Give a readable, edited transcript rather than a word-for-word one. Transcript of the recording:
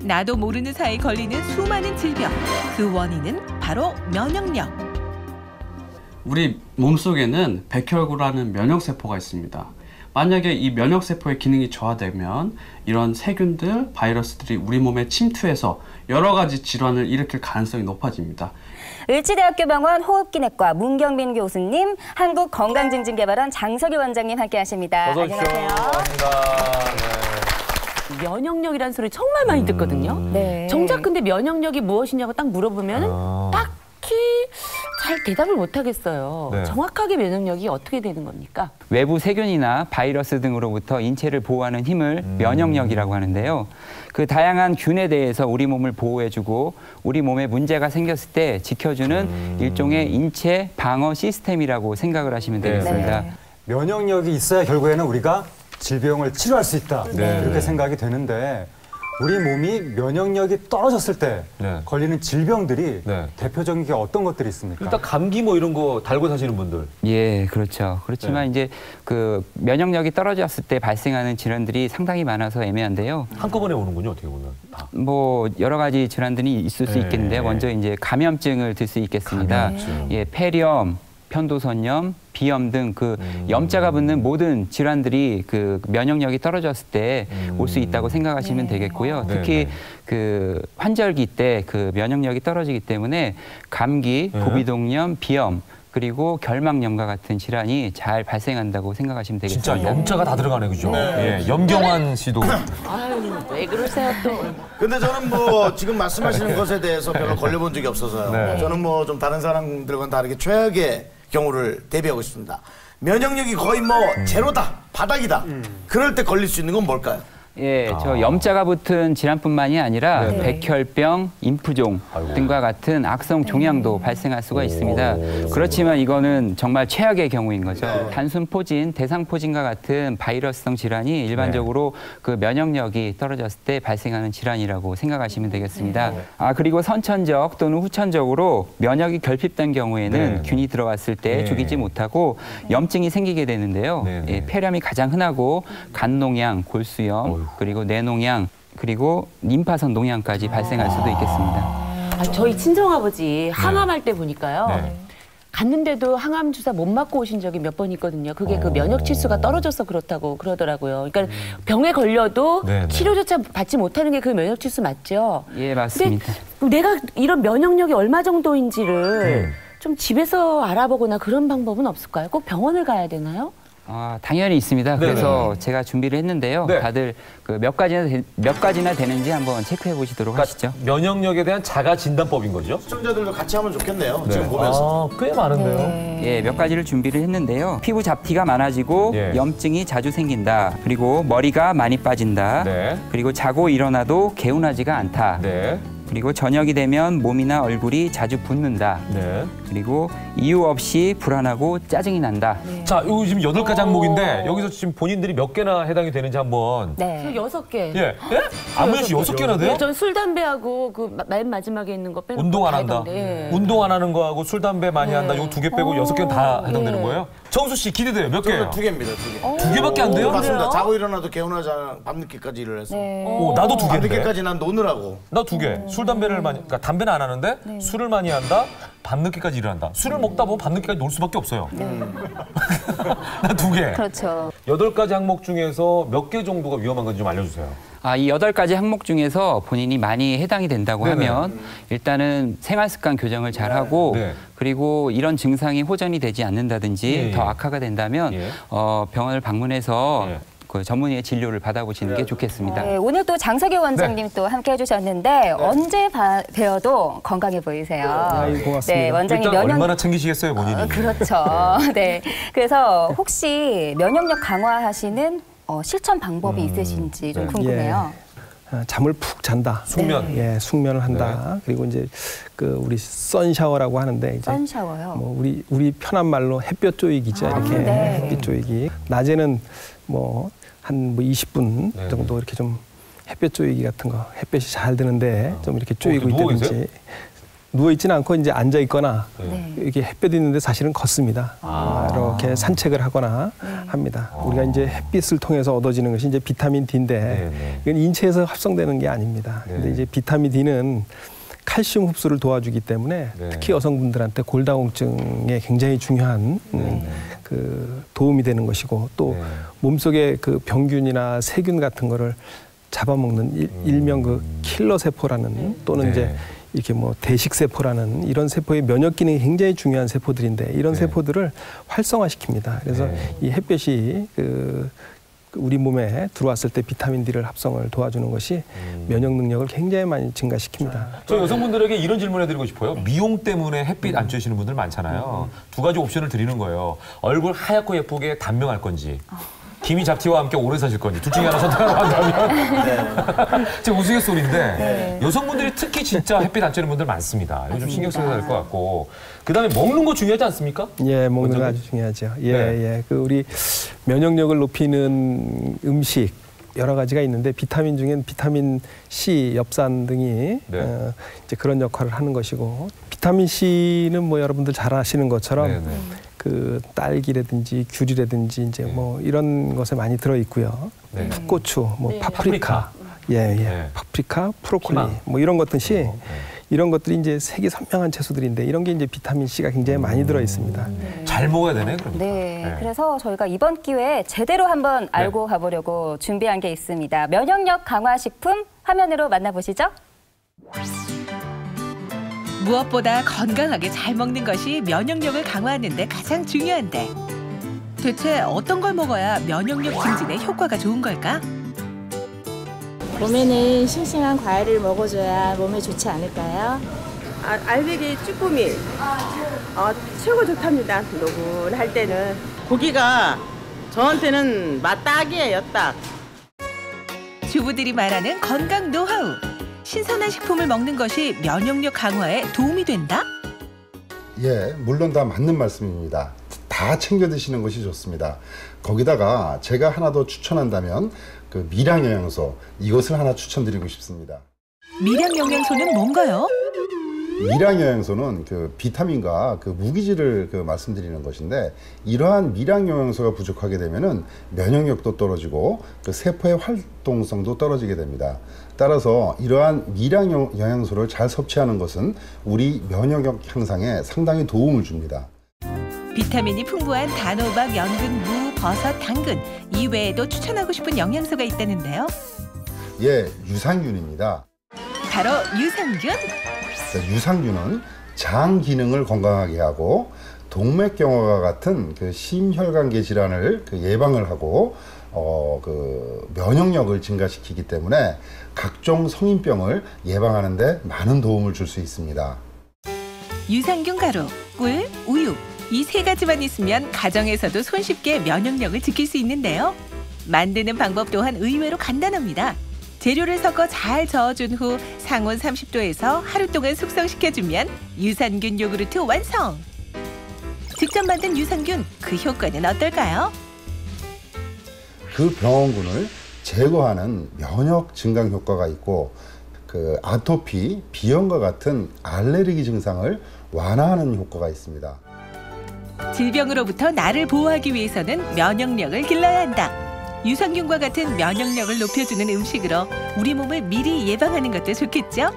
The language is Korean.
나도 모르는 사이 걸리는 수많은 질병. 그 원인은 바로 면역력. 우리 몸속에는 백혈구라는 면역세포가 있습니다. 만약에 이 면역세포의 기능이 저하되면 이런 세균들, 바이러스들이 우리 몸에 침투해서 여러 가지 질환을 일으킬 가능성이 높아집니다. 을지대학교 병원 호흡기내과 문경민 교수님, 한국건강증진개발원 장석희 원장님 함께하십니다. 어서 오십시오. 안녕하세요. 면역력이라는 소리 정말 많이 듣거든요. 네. 정작 근데 면역력이 무엇이냐고 딱 물어보면 딱히 잘 대답을 못 하겠어요. 네. 정확하게 면역력이 어떻게 되는 겁니까? 외부 세균이나 바이러스 등으로부터 인체를 보호하는 힘을 면역력이라고 하는데요. 그 다양한 균에 대해서 우리 몸을 보호해주고 우리 몸에 문제가 생겼을 때 지켜주는 일종의 인체 방어 시스템이라고 생각을 하시면 되겠습니다. 네. 면역력이 있어야 결국에는 우리가 질병을 치료할 수 있다. 이렇게 생각이 되는데 우리 몸이 면역력이 떨어졌을 때 걸리는 질병들이 대표적인 게 어떤 것들이 있습니까? 일단 감기 뭐 이런 거 달고 사시는 분들. 예, 그렇죠. 그렇지만 이제 그 면역력이 떨어졌을 때 발생하는 질환들이 상당히 많아서 애매한데요. 한꺼번에 오는군요, 어떻게 보면. 뭐 여러 가지 질환들이 있을 수 있겠는데 먼저 이제 감염증을 들 수 있겠습니다. 예, 폐렴, 편도선염, 비염 등 그 염자가 붙는 모든 질환들이 그 면역력이 떨어졌을 때 올 수 있다고 생각하시면 되겠고요. 특히 그 환절기 때 그 면역력이 떨어지기 때문에 감기, 고비동염, 비염 그리고 결막염과 같은 질환이 잘 발생한다고 생각하시면 되겠습니다. 진짜 염자가 다 들어가네, 그죠? 예, 염경환 씨도. 아유, 왜 그러세요 또? 근데 저는 뭐 지금 말씀하시는 것에 대해서 별로 걸려본 적이 없어서요. 저는 뭐 좀 다른 사람들과는 다르게 최악의 경우를 대비하고 있습니다. 면역력이 거의 뭐 제로다, 바닥이다. 그럴 때 걸릴 수 있는 건 뭘까요? 예, 저 염자가 붙은 질환뿐만이 아니라 백혈병, 임푸종 등과 같은 악성 종양도 발생할 수가 있습니다. 그렇지만 이거는 정말 최악의 경우인 거죠. 단순 포진, 대상 포진과 같은 바이러스성 질환이 일반적으로 그 면역력이 떨어졌을 때 발생하는 질환이라고 생각하시면 되겠습니다. 아, 그리고 선천적 또는 후천적으로 면역이 결핍된 경우에는 균이 들어왔을 때 죽이지 못하고 염증이 생기게 되는데요. 예, 폐렴이 가장 흔하고 간농양, 골수염, 그리고 뇌농양, 그리고 림파선 농양까지 발생할 수도 있겠습니다. 아, 저희 친정아버지 항암할 때 보니까요. 갔는데도 항암 주사 못 맞고 오신 적이 몇 번 있거든요. 그게 그 면역 치수가 떨어져서 그렇다고 그러더라고요. 그러니까 병에 걸려도 치료조차 받지 못하는 게 그 면역 치수 맞죠? 예, 맞습니다. 근데 내가 이런 면역력이 얼마 정도인지를 좀 집에서 알아보거나 그런 방법은 없을까요? 꼭 병원을 가야 되나요? 아, 당연히 있습니다. 그래서 제가 준비를 했는데요. 다들 그 몇 가지나 되는지 한번 체크해 보시도록 하시죠. 면역력에 대한 자가 진단법인 거죠? 시청자들도 같이 하면 좋겠네요. 지금 보면서. 아, 꽤 많은데요. 예, 몇 가지를 준비를 했는데요. 피부 잡티가 많아지고 염증이 자주 생긴다. 그리고 머리가 많이 빠진다. 그리고 자고 일어나도 개운하지가 않다. 그리고 저녁이 되면 몸이나 얼굴이 자주 붓는다. 그리고 이유 없이 불안하고 짜증이 난다. 자, 이거 지금 8가지 항목인데 여기서 지금 본인들이 몇 개나 해당이 되는지 한번. 저 6개. 예? 안무현 씨 6개나 돼요? 전 술, 담배하고 그 맨 마지막에 있는 거 빼고 운동 안 한다. 운동 안 하는 거하고 술, 담배 많이 한다. 이거 2개 빼고 6개는 다 해당되는 거예요? 정수 씨 기대돼요. 몇 개예요? 2개입니다. 2개. 2개밖에 안 돼요? 맞습니다. 자고 일어나도 개운하지 않아. 밤늦게까지 일을 해서. 오, 나도 2개인데. 밤늦게까지 난 노느라고. 나 2개. 술, 담배를 많이, 그러니까 담배는 안 하는데 술을 많이 한다. 밤늦게까지 일을 한다. 술을 먹다 보면 밤늦게까지 놀 수밖에 없어요. 나 2개. 그렇죠. 8가지 항목 중에서 몇 개 정도가 위험한 건지 좀 알려주세요. 아, 이 8가지 항목 중에서 본인이 많이 해당이 된다고 하면 일단은 생활 습관 교정을 잘하고 그리고 이런 증상이 호전이 되지 않는다든지 더 악화가 된다면 병원을 방문해서 그 전문의의 진료를 받아보시는 게 좋겠습니다. 네, 오늘 또 장석희 원장님 또 함께 해주셨는데 언제 뵈어도 건강해 보이세요. 고맙습니다. 네, 원장님 일단 얼마나 챙기시겠어요, 본인이? 그렇죠. 네, 그래서 혹시 면역력 강화하시는 실천 방법이 있으신지 좀 궁금해요. 잠을 푹 잔다. 숙면. 예, 숙면을 한다. 그리고 이제 그 우리 선샤워라고 하는데 이제 선샤워요. 뭐 우리 편한 말로 햇볕 조이기죠. 이렇게 햇빛 조이기. 낮에는 뭐 한 20분 정도 이렇게 좀 햇볕 조이기 같은 거 햇볕이 잘 드는데 좀 이렇게 조이고 있다든지 누워 있지는 않고 이제 앉아 있거나 이렇게 햇볕이 있는데 사실은 걷습니다. 이렇게 산책을 하거나 합니다. 우리가 이제 햇빛을 통해서 얻어지는 것이 이제 비타민 D인데 이건 인체에서 합성되는 게 아닙니다. 근데 이제 비타민 D는 칼슘 흡수를 도와주기 때문에 특히 여성분들한테 골다공증에 굉장히 중요한 그 도움이 되는 것이고 또 몸속에 그 병균이나 세균 같은 거를 잡아먹는 일명 그 킬러 세포라는 또는 이제 이렇게 뭐 대식세포라는 이런 세포의 면역 기능이 굉장히 중요한 세포들인데 이런 세포들을 활성화시킵니다. 그래서 이 햇볕이 그 우리 몸에 들어왔을 때 비타민 D를 합성을 도와주는 것이 면역 능력을 굉장히 많이 증가시킵니다. 저 여성분들에게 이런 질문을 해드리고 싶어요. 미용 때문에 햇빛 안 쬐시는 분들 많잖아요. 두 가지 옵션을 드리는 거예요. 얼굴 하얗고 예쁘게 단명할 건지 김이 잡티와 함께 오래 사실 건지 둘 중에 하나 선택하라고 한다면 제 우스갯소리인데 여성분들이 특히 진짜 햇빛 안 쬐는 분들 많습니다. 이거 좀 신경 써야 될 것 같고 그다음에 먹는 거 중요하지 않습니까? 예, 먹는 거 아주 중요하죠. 예. 그 우리 면역력을 높이는 음식 여러 가지가 있는데 비타민 중엔 비타민 C, 엽산 등이 이제 그런 역할을 하는 것이고 비타민 C는 뭐 여러분들 잘 아시는 것처럼 그 딸기라든지 귤이라든지 이제 뭐 이런 것에 많이 들어 있고요. 풋고추, 뭐 파프리카, 파프리카, 브로콜리, 뭐 이런 것들이 이런 것들이 이제 색이 선명한 채소들인데 이런 게 이제 비타민 C가 굉장히 많이 들어 있습니다. 잘 먹어야 되네, 그러니까. 그래서 저희가 이번 기회에 제대로 한번 알고 가보려고 준비한 게 있습니다. 면역력 강화 식품 화면으로 만나보시죠. 무엇보다 건강하게 잘 먹는 것이 면역력을 강화하는 데 가장 중요한데 대체 어떤 걸 먹어야 면역력 증진에 효과가 좋은 걸까? 봄에는 싱싱한 과일을 먹어줘야 몸에 좋지 않을까요? 알배기 쭈꾸미 최고 좋답니다. 노곤할 때는 고기가 저한테는 맛 딱이에요. 딱. 주부들이 말하는 건강 노하우. 신선한 식품을 먹는 것이 면역력 강화에 도움이 된다? 예, 물론 다 맞는 말씀입니다. 다 챙겨 드시는 것이 좋습니다. 거기다가 제가 하나 더 추천한다면 그 미량영양소 이것을 하나 추천드리고 싶습니다. 미량영양소는 뭔가요? 미량영양소는 그 비타민과 그 무기질을 그 말씀드리는 것인데 이러한 미량영양소가 부족하게 되면은 면역력도 떨어지고 그 세포의 활동성도 떨어지게 됩니다. 따라서 이러한 미량영양소를 잘 섭취하는 것은 우리 면역력 향상에 상당히 도움을 줍니다. 비타민이 풍부한 단호박, 연근, 무, 버섯, 당근 이외에도 추천하고 싶은 영양소가 있다는데요. 예, 유산균입니다. 바로 유산균? 유산균은 장 기능을 건강하게 하고 동맥경화와 같은 그 심혈관계 질환을 예방을 하고 그 면역력을 증가시키기 때문에 각종 성인병을 예방하는 데 많은 도움을 줄 수 있습니다. 유산균 가루, 꿀, 우유 이 세 가지만 있으면 가정에서도 손쉽게 면역력을 지킬 수 있는데요. 만드는 방법 또한 의외로 간단합니다. 재료를 섞어 잘 저어준 후 상온 30도에서 하루 동안 숙성시켜주면 유산균 요구르트 완성! 직접 만든 유산균, 그 효과는 어떨까요? 그 병원군을 제거하는 면역 증강 효과가 있고 그 아토피, 비염과 같은 알레르기 증상을 완화하는 효과가 있습니다. 질병으로부터 나를 보호하기 위해서는 면역력을 길러야 한다. 유산균과 같은 면역력을 높여주는 음식으로 우리 몸을 미리 예방하는 것도 좋겠죠?